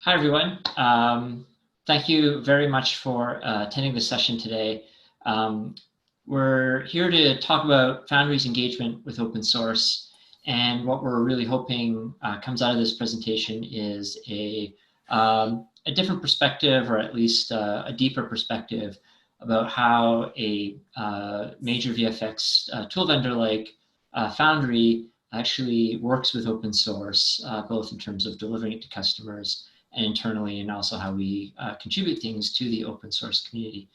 Hi, everyone. Thank you very much for attending this session today. We're here to talk about Foundry's engagement with open source, and what we're really hoping comes out of this presentation is a different perspective, or at least a deeper perspective about how a major VFX tool vendor like Foundry actually works with open source, both in terms of delivering it to customers and internally, and also how we contribute things to the open source community.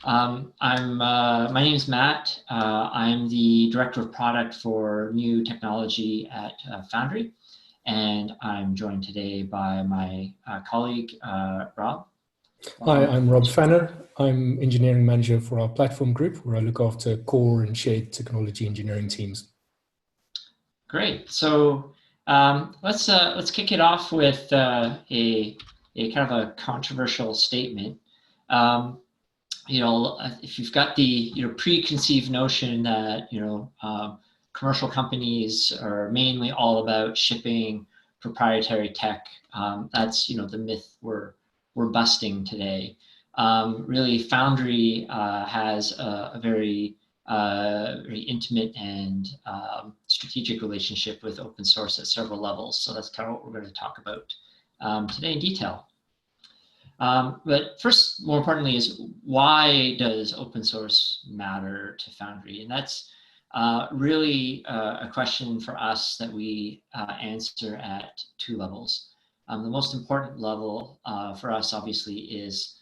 My name is Matt. I'm the Director of Product for New Technology at Foundry, and I'm joined today by my colleague, Rob. Hi, I'm Rob Fanner. I'm Engineering Manager for our platform group, where I look after core and shared technology engineering teams. Great. So let's kick it off with a kind of a controversial statement. If you've got the preconceived notion that commercial companies are mainly all about shipping proprietary tech, that's the myth we're busting today. Really, Foundry has a very intimate and strategic relationship with open source at several levels. So that's kind of what we're going to talk about today in detail. But first, more importantly, is why does open source matter to Foundry? And that's really a question for us that we answer at two levels. The most important level for us, obviously, is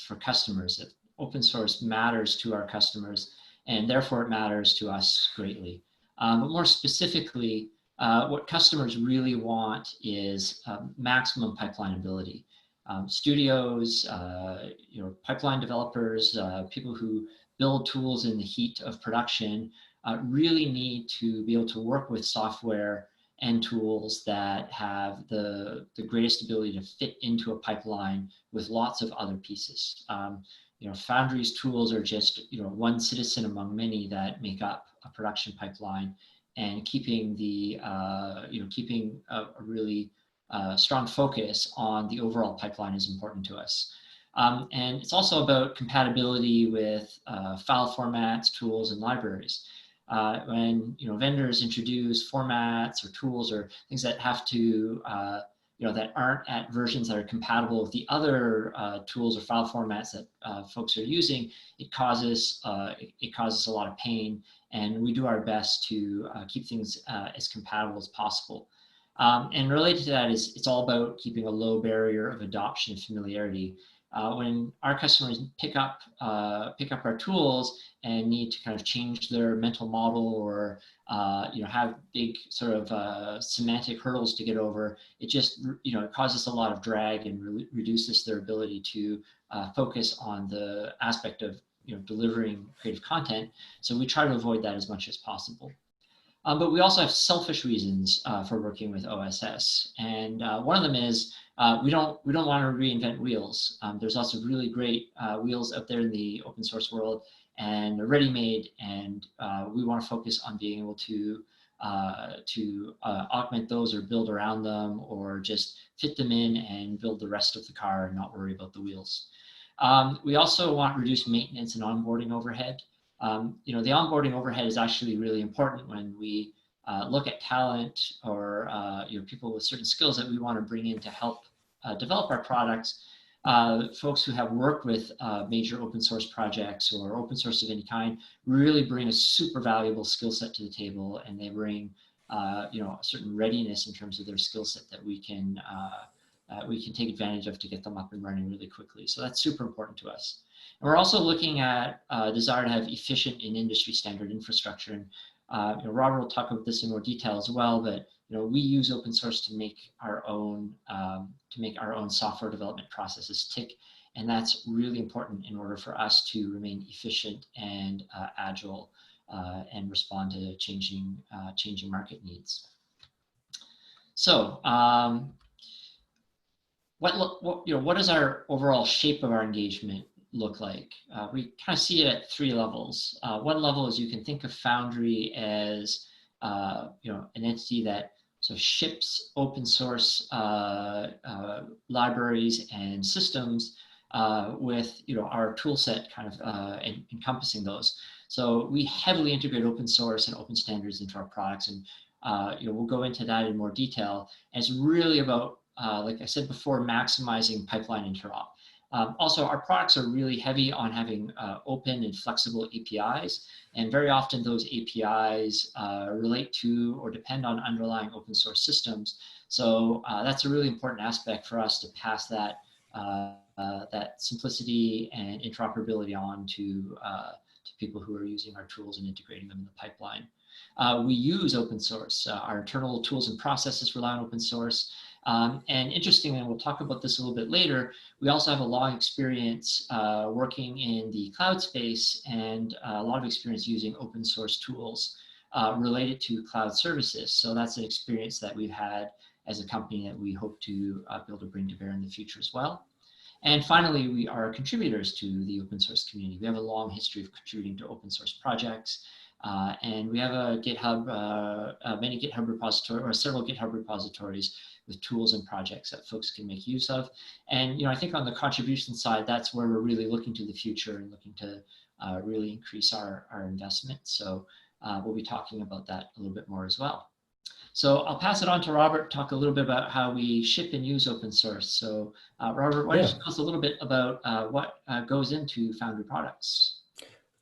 for customers. That open source matters to our customers, and therefore it matters to us greatly. But more specifically, what customers really want is maximum pipeline ability. Studios, pipeline developers, people who build tools in the heat of production really need to be able to work with software and tools that have the greatest ability to fit into a pipeline with lots of other pieces. Foundry's tools are just one citizen among many that make up a production pipeline, and keeping keeping a really strong focus on the overall pipeline is important to us. And it's also about compatibility with file formats, tools, and libraries. When vendors introduce formats or tools or things that have to that aren't at versions that are compatible with the other tools or file formats that folks are using, it causes a lot of pain, and we do our best to keep things as compatible as possible. And related to that is it's all about keeping a low barrier of adoption and familiarity. When our customers pick up our tools and need to kind of change their mental model or have big sort of semantic hurdles to get over, it just it causes a lot of drag and reduces their ability to focus on the aspect of delivering creative content. So we try to avoid that as much as possible. But we also have selfish reasons for working with OSS, and one of them is we don't want to reinvent wheels. There's lots of really great wheels out there in the open source world, and they're ready-made, and we want to focus on being able to augment those or build around them, or just fit them in and build the rest of the car and not worry about the wheels. We also want reduced maintenance and onboarding overhead. The onboarding overhead is actually really important when we look at talent or people with certain skills that we want to bring in to help develop our products. Folks who have worked with major open source projects or open source of any kind really bring a super valuable skill set to the table, and they bring a certain readiness in terms of their skill set that we can take advantage of to get them up and running really quickly. So that's super important to us. And we're also looking at desire to have efficient and industry standard infrastructure. And Robert will talk about this in more detail as well, but we use open source to make our own software development processes tick, and that's really important in order for us to remain efficient and agile and respond to changing market needs. So what is our overall shape of our engagement look like? We kind of see it at three levels. One level is you can think of Foundry as an entity that ships open source libraries and systems with our tool set kind of encompassing those. So we heavily integrate open source and open standards into our products, and we'll go into that in more detail. And it's really about, like I said before, maximizing pipeline interop. Also, our products are really heavy on having open and flexible APIs, and very often those APIs relate to or depend on underlying open source systems. So that's a really important aspect for us to pass that that simplicity and interoperability on to people who are using our tools and integrating them in the pipeline. We use open source. Our internal tools and processes rely on open source. And interestingly, and we'll talk about this a little bit later, we also have a long experience working in the cloud space and a lot of experience using open source tools related to cloud services. So that's an experience that we've had as a company that we hope to be able to bring to bear in the future as well. And finally, we are contributors to the open source community. We have a long history of contributing to open source projects. And we have a GitHub, many GitHub repositories, or several GitHub repositories with tools and projects that folks can make use of. And I think on the contribution side, that's where we're really looking to the future and looking to really increase our investment. So we'll be talking about that a little bit more as well. So I'll pass it on to Robert to talk a little bit about how we ship and use open source. So Robert, why don't you tell us a little bit about what goes into Foundry products?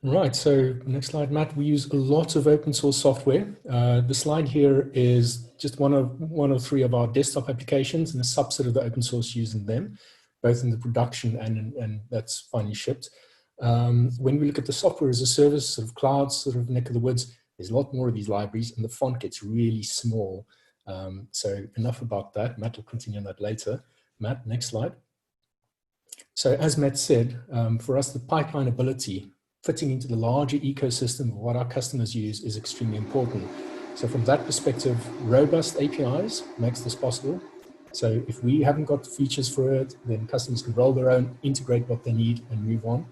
Right, so next slide, Matt. We use a lot of open source software. The slide here is just one of three of our desktop applications and a subset of the open source used in them, both in the production and that's finally shipped. When we look at the software as a service, sort of cloud, sort of neck of the woods, there's a lot more of these libraries and the font gets really small. So enough about that. Matt will continue on that later. Matt, next slide. So as Matt said, for us, the pipeline ability fitting into the larger ecosystem of what our customers use is extremely important. So from that perspective, robust APIs makes this possible. So if we haven't got the features for it, then customers can roll their own, integrate what they need and move on.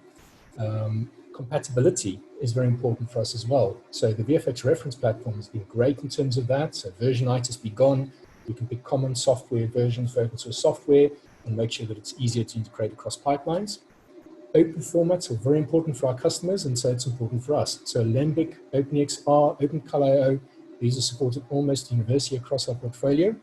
Compatibility is very important for us as well. So the VFX Reference Platform has been great in terms of that. So versionitis be gone. We can pick common software versions for open source software and make sure that it's easier to integrate across pipelines. Open formats are very important for our customers, and so it's important for us. So Lembic, OpenEXR, OpenColorIO, these are supported almost universally across our portfolio.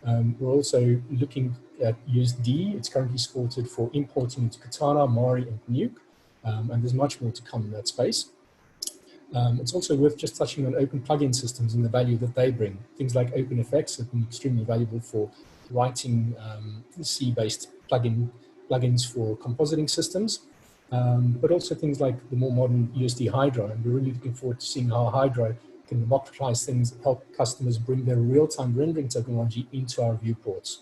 We're also looking at USD. It's currently supported for importing into Katana, Mari, and Nuke, and there's much more to come in that space. It's also worth just touching on open plugin systems and the value that they bring. Things like OpenFX have been extremely valuable for writing C-based plugins for compositing systems, but also things like the more modern USD Hydro. And we're really looking forward to seeing how Hydro can democratize things, help customers bring their real-time rendering technology into our viewports.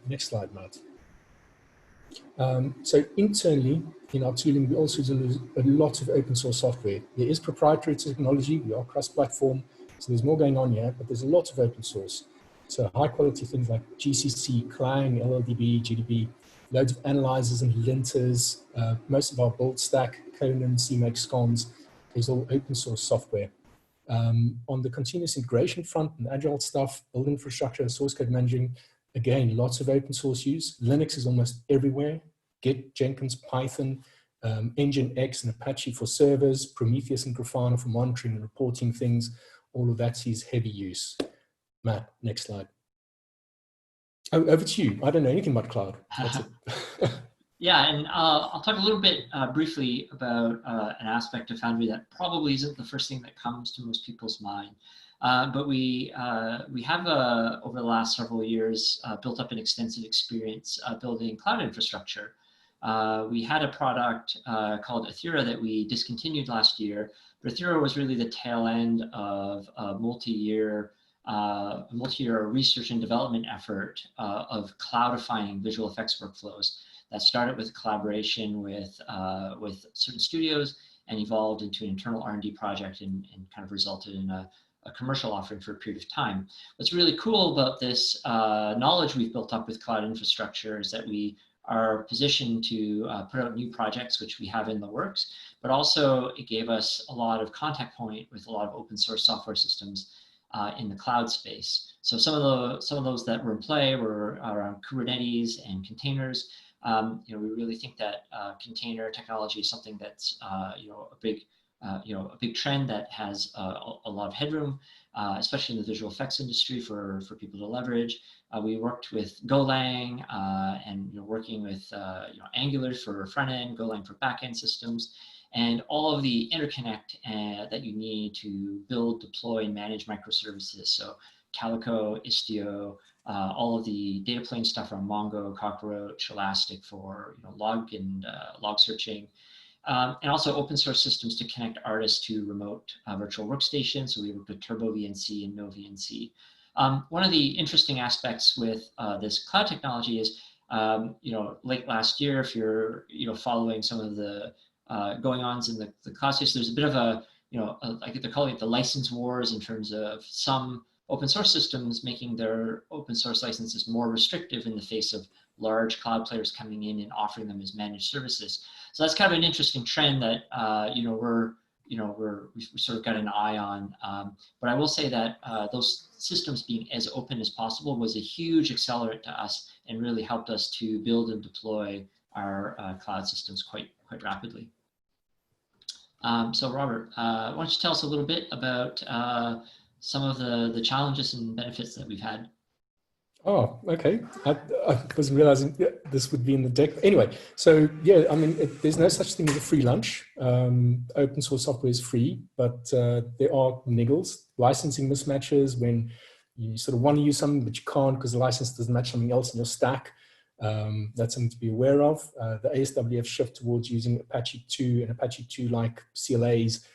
Next slide, Matt. So internally in our tooling, we also do a lot of open source software. There is proprietary technology, we are cross-platform, so there's more going on here, but there's a lot of open source. So high quality things like GCC, Clang, LLDB, GDB, loads of analyzers and linters, most of our build stack, Conan, CMake, Scons, is all open source software. On the continuous integration front and agile stuff, build infrastructure, source code managing, again, lots of open source use. Linux is almost everywhere. Git, Jenkins, Python, Nginx and Apache for servers, Prometheus and Grafana for monitoring and reporting things. All of that sees heavy use. Matt, next slide. Oh, over to you. I don't know anything about cloud. That's it. Yeah, and I'll talk a little bit briefly about an aspect of Foundry that probably isn't the first thing that comes to most people's mind. But we have, over the last several years, built up an extensive experience building cloud infrastructure. We had a product called Ethera that we discontinued last year, but Ethera was really the tail end of a multi-year research and development effort of cloudifying visual effects workflows that started with collaboration with certain studios and evolved into an internal R&D project and kind of resulted in a commercial offering for a period of time. What's really cool about this knowledge we've built up with cloud infrastructure is that we are positioned to put out new projects, which we have in the works, but also it gave us a lot of contact point with a lot of open source software systems in the cloud space. So some of those that were in play were around Kubernetes and containers. You know, we really think that container technology is something that's you know, a big trend that has a lot of headroom, especially in the visual effects industry for people to leverage. We worked with Golang and, you know, working with you know, Angular for front end, Golang for back end systems, and all of the interconnect that you need to build, deploy, and manage microservices. So Calico, Istio, all of the data plane stuff from Mongo, Cockroach, Elastic for, you know, log and log searching. And also open source systems to connect artists to remote virtual workstations. So we worked with Turbo VNC and NoVNC. One of the interesting aspects with this cloud technology is, you know, late last year, if you're, you know, following some of the going-ons in the cloud space, there's a bit of a, you know, like they're calling it the license wars in terms of some open source systems making their open source licenses more restrictive in the face of large cloud players coming in and offering them as managed services. So that's kind of an interesting trend that you know, we sort of got an eye on. But I will say that those systems being as open as possible was a huge accelerant to us and really helped us to build and deploy our cloud systems quite rapidly. So Robert, why don't you tell us a little bit about some of the challenges and benefits that we've had? Oh, okay. I wasn't realizing this would be in the deck. Anyway, so yeah, I mean, there's no such thing as a free lunch. Open source software is free, but there are niggles, licensing mismatches when you sort of want to use something, but you can't because the license doesn't match something else in your stack. That's something to be aware of. The ASWF shift towards using Apache 2 and Apache 2-like CLAs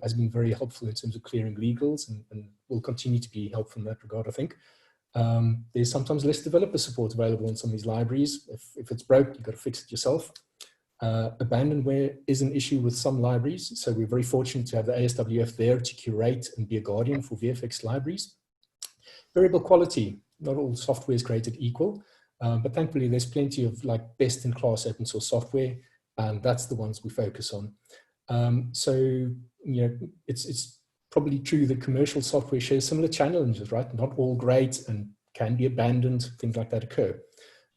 has been very helpful in terms of clearing legals and will continue to be helpful in that regard, I think. There's sometimes less developer support available in some of these libraries. If it's broke, you've got to fix it yourself. Abandonware is an issue with some libraries, so we're very fortunate to have the ASWF there to curate and be a guardian for VFX libraries. Variable quality, not all software is created equal, but thankfully there's plenty of like best-in-class open source software, and that's the ones we focus on. So, you know, it's probably true that commercial software shares similar challenges, right? Not all great and can be abandoned, things like that occur.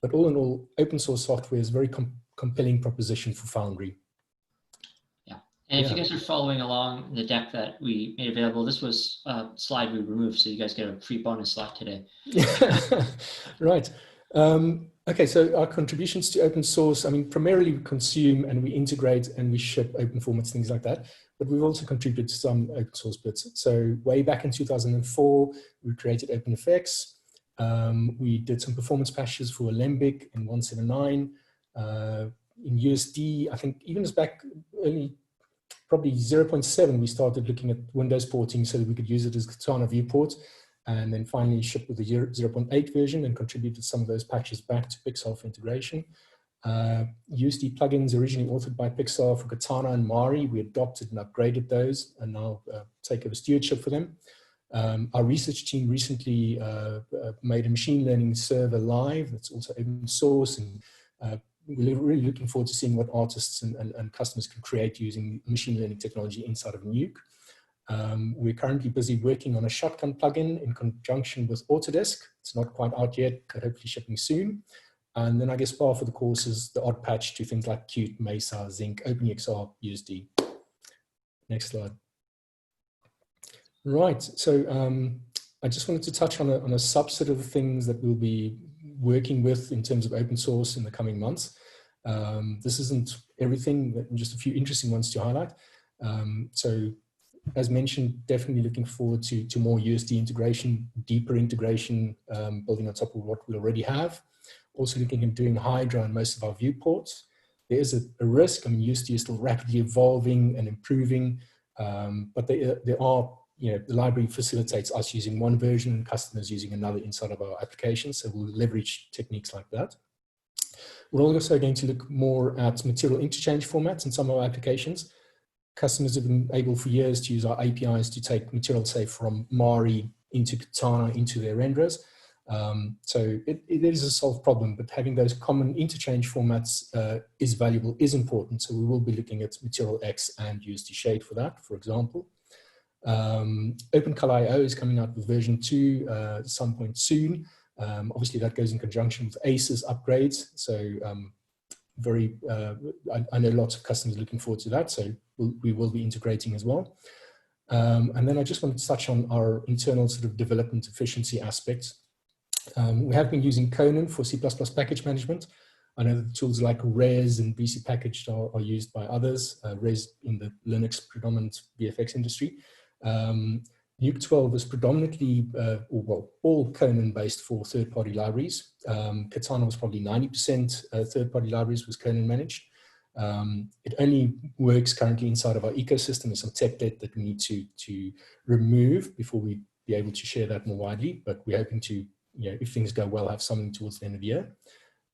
But all in all, open source software is a very compelling proposition for Foundry. Yeah, and if you guys are following along the deck that we made available, this was a slide we removed, so you guys get a free bonus slide today. Right. Okay, so our contributions to open source, I mean, primarily we consume and we integrate and we ship open formats, things like that. But we've also contributed to some open source bits. So way back in 2004, we created OpenFX. We did some performance patches for Alembic in 179. In USD, I think even as back early, probably 0.7, we started looking at Windows porting so that we could use it as Katana viewport. And then finally shipped with the 0.8 version and contributed some of those patches back to Pixar for integration. USD plugins originally authored by Pixar for Katana and Mari, we adopted and upgraded those and now take over stewardship for them. Our research team recently made a machine learning server live that's also open source, and we're really looking forward to seeing what artists and customers can create using machine learning technology inside of Nuke. We're currently busy working on a shotgun plugin in conjunction with Autodesk. It's not quite out yet, but hopefully shipping soon. And then I guess par for the course is the odd patch to things like Qt, Mesa, Zinc, OpenEXR, USD. Next slide. Right, so I just wanted to touch on a subset of the things that we'll be working with in terms of open source in the coming months. This isn't everything, but just a few interesting ones to highlight. So as mentioned, definitely looking forward to more USD integration, deeper integration, building on top of what we already have. Also looking at doing Hydra on most of our viewports. There is a risk. I mean, USD is still rapidly evolving and improving, but there are, you know, the library facilitates us using one version and customers using another inside of our application. So we'll leverage techniques like that. We're also going to look more at material interchange formats in some of our applications. Customers have been able for years to use our APIs to take material, say, from Mari into Katana into their renderers. So it is a solved problem, but having those common interchange formats is valuable, is important. So we will be looking at Material X and USD Shade for that, for example. OpenColorIO is coming out with version 2 at some point soon. Obviously, that goes in conjunction with ACES upgrades. So I know lots of customers are looking forward to that. So we will be integrating as well. And then I just wanted to touch on our internal sort of development efficiency aspects. We have been using Conan for C++ package management. I know that tools like Res and BC Packaged are used by others, Res in the Linux predominant VFX industry. Nuke 12 is predominantly, all Conan based for third-party libraries. Katana was probably 90% third-party libraries was Conan managed. It only works currently inside of our ecosystem. There's some tech debt that we need to remove before we be able to share that more widely, but we're hoping to, if things go well, have something towards the end of the year.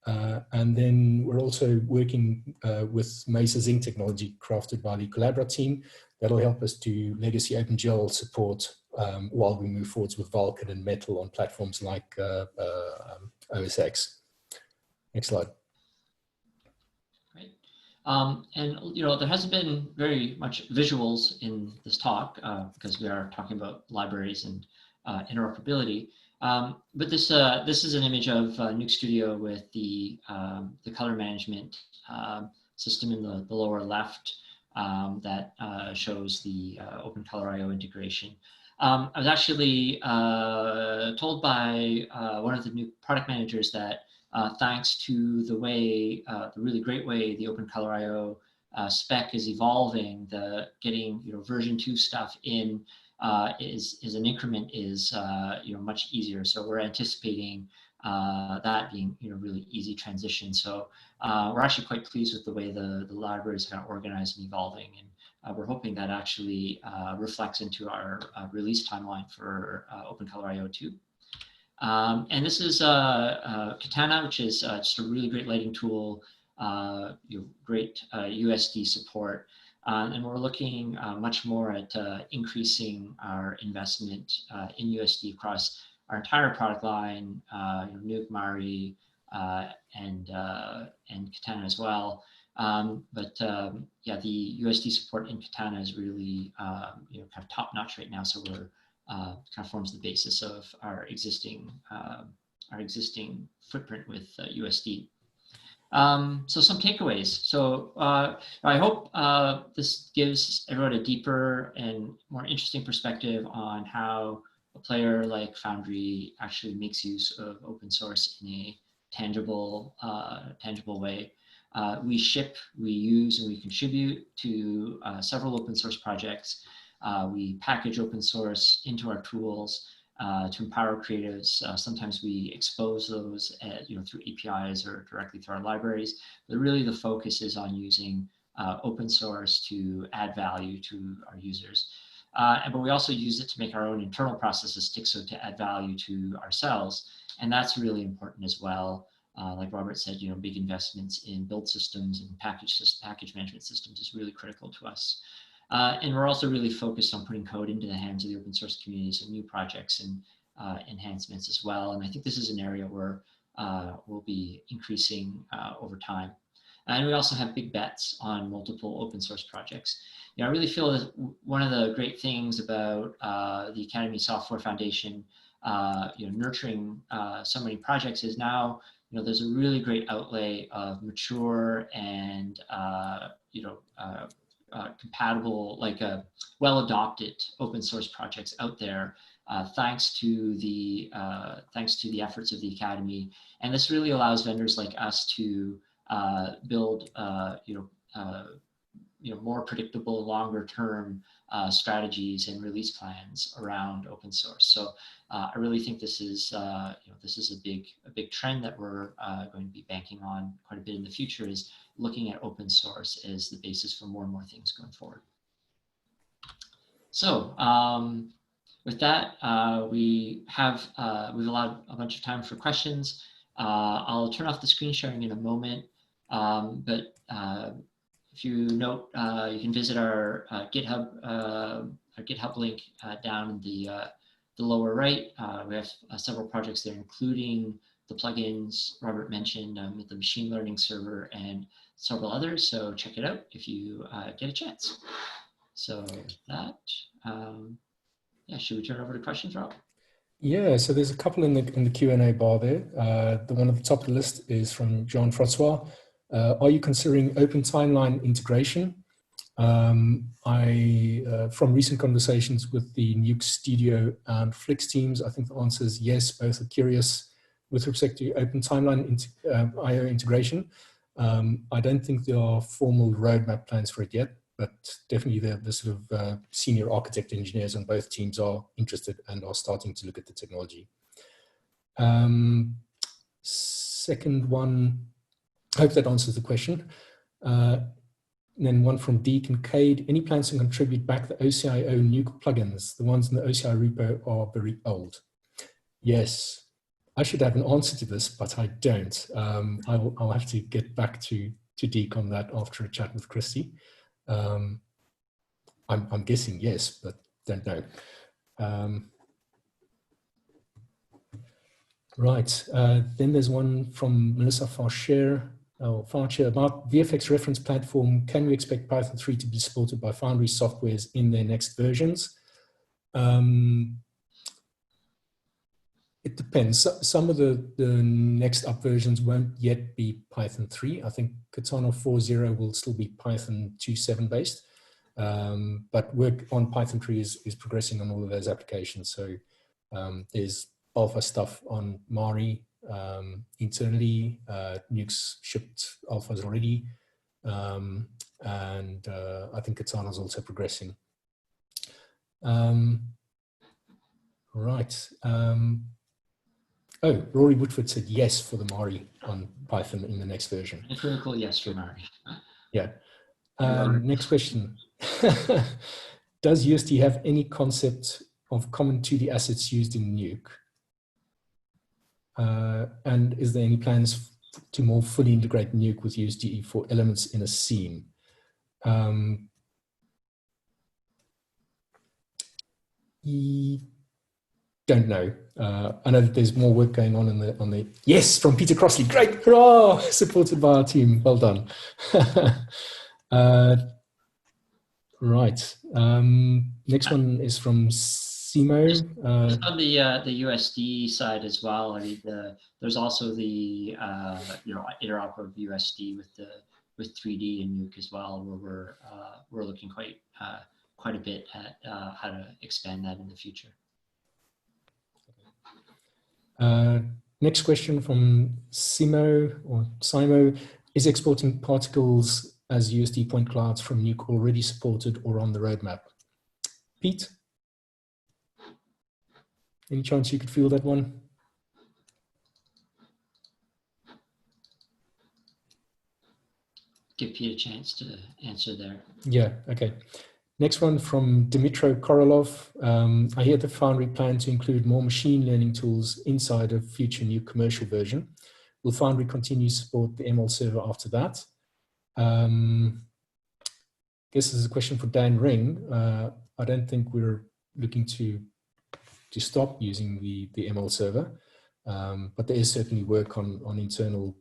And then we're also working with Mesa Zinc technology crafted by the Collabora team. That'll help us do legacy OpenGL support while we move forwards with Vulkan and Metal on platforms like OSX. Next slide. Great. And there hasn't been very much visuals in this talk because we are talking about libraries and interoperability. But this is an image of Nuke Studio with the color management system in the lower left that shows the OpenColorIO integration. I was actually told by one of the new product managers that thanks to the way, the really great way the OpenColorIO spec is evolving, the getting version 2 stuff in is an increment is much easier. So we're anticipating that being really easy transition. So we're actually quite pleased with the way the library is kind of organized and evolving, and we're hoping that actually reflects into our release timeline for OpenColorIO 2. And this is Katana, which is just a really great lighting tool, great USD support. And we're looking much more at increasing our investment in USD across our entire product line, Nuke, Mari, and Katana as well. Yeah, the USD support in Katana is really kind of top notch right now. So we're kind of forms the basis of our existing footprint with USD. So some takeaways. So I hope this gives everyone a deeper and more interesting perspective on how a player like Foundry actually makes use of open source in a tangible way. We ship, we use, and we contribute to several open source projects. We package open source into our tools to empower creatives. Sometimes we expose those through APIs or directly through our libraries, but really the focus is on using open source to add value to our users. But we also use it to make our own internal processes tick, so to add value to ourselves. And that's really important as well. Like Robert said, big investments in build systems and package management systems is really critical to us. And we're also really focused on putting code into the hands of the open source community, so new projects and enhancements as well. And I think this is an area where we'll be increasing over time. And we also have big bets on multiple open source projects. I really feel that one of the great things about the Academy Software Foundation, nurturing so many projects is now, there's a really great outlay of mature and compatible, well-adopted open source projects out there, thanks to the efforts of the Academy. And this really allows vendors like us to build more predictable, longer-term strategies and release plans around open source. So I really think this is a big trend that we're going to be banking on quite a bit in the future, is looking at open source as the basis for more and more things going forward. So with that, we've allowed a bunch of time for questions. I'll turn off the screen sharing in a moment, but if you note, you can visit our GitHub link down in the lower right. We have several projects there, including the plugins Robert mentioned, the machine learning server, and several others. So check it out if you get a chance. So with that, yeah, should we turn over to questions, Rob? Yeah, so there's a couple in the Q&A bar there. The one at the top of the list is from Jean-Francois. Are you considering open timeline integration? From recent conversations with the Nuke Studio and Flix teams, I think the answer is yes. Both are curious with respect to OpenTimelineIO integration. I don't think there are formal roadmap plans for it yet, but definitely the sort of senior architect engineers on both teams are interested and are starting to look at the technology. Second one, I hope that answers the question. And then one from D. Kincaid. Any plans to contribute back the OCIO Nuke plugins? The ones in the OCI repo are very old. Yes, I should have an answer to this, but I don't. I'll have to get back to Deek on that after a chat with Christy. I'm guessing yes, but don't know. Right, then there's one from Melissa Farcher about VFX Reference Platform. Can we expect Python 3 to be supported by Foundry softwares in their next versions? It depends. Some of the next up versions won't yet be Python 3. I think Katana 4.0 will still be Python 2.7 based. But work on Python 3 is progressing on all of those applications. So there's alpha stuff on Mari internally. Nuke's shipped alphas already. And I think Katana's also progressing. Right. Oh, Rory Woodford said yes for the Mari on Python in the next version. A critical yes for Mari. Yeah. Next question. Does USD have any concept of common 2D assets used in Nuke? And is there any plans to more fully integrate Nuke with USD for elements in a scene? Don't know. I know that there's more work going on the yes from Peter Crossley. Great, hurrah! Supported by our team. Well done. Right. Next one is from Simo. On the USD side as well. I mean, there's also the interop of USD with 3D and Nuke as well, where we're looking quite a bit at how to expand that in the future. Next question from Simo. Is exporting particles as USD point clouds from Nuke already supported or on the roadmap? Pete? Any chance you could field that one? Give Pete a chance to answer there. Yeah, okay. Next one from Dmitro Korolov. I hear the Foundry plan to include more machine learning tools inside of future Nuke commercial version. Will Foundry continue to support the ML server after that? I guess this is a question for Dan Ring. I don't think we're looking to stop using the ML server, but there is certainly work on internal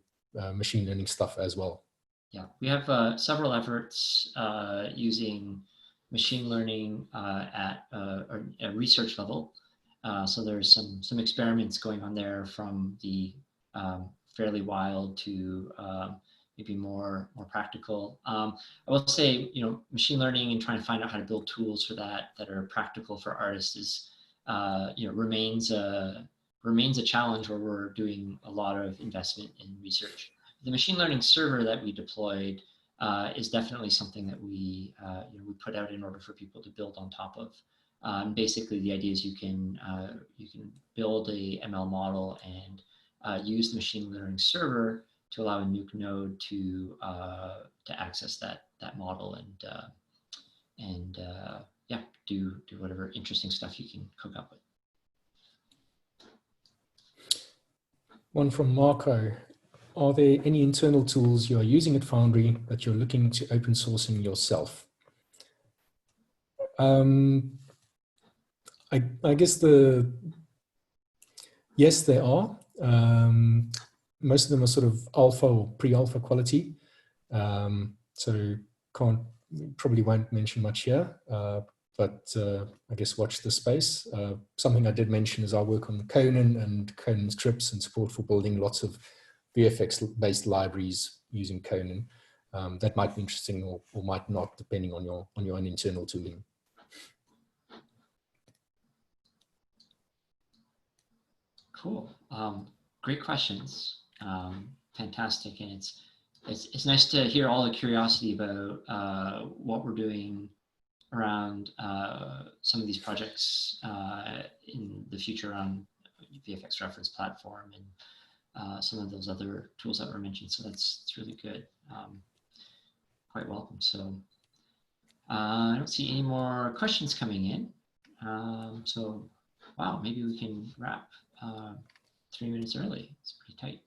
machine learning stuff as well. Yeah, we have several efforts using machine learning at a research level. So there's some experiments going on there, from the fairly wild to maybe more practical. I will say, machine learning and trying to find out how to build tools for that are practical for artists is remains a challenge where we're doing a lot of investment in research. The machine learning server that we deployed is definitely something that we put out in order for people to build on top of. Basically, the idea is you can build a ML model and use the machine learning server to allow a Nuke node to access that model and yeah, do whatever interesting stuff you can cook up with. One from Marco. Are there any internal tools you are using at Foundry that you're looking to open sourcing yourself? I guess yes, there are. Most of them are sort of alpha or pre-alpha quality. So can't probably won't mention much here, but I guess watch the space. Something I did mention is I work on Conan and Conan scripts and support for building lots of VFX-based libraries using Conan. That might be interesting or might not, depending on your own internal tooling. Cool. Great questions. Fantastic, and it's nice to hear all the curiosity about what we're doing around some of these projects in the future on VFX Reference Platform and some of those other tools that were mentioned. So it's really good. Quite welcome. So I don't see any more questions coming in. So wow, maybe we can wrap 3 minutes early. It's pretty tight.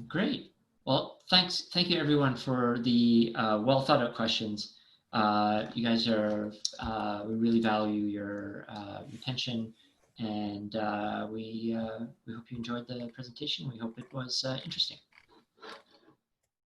Great. Well, thank you everyone for the well thought out questions. You guys are, we really value your attention, and we hope you enjoyed the presentation. We hope it was interesting.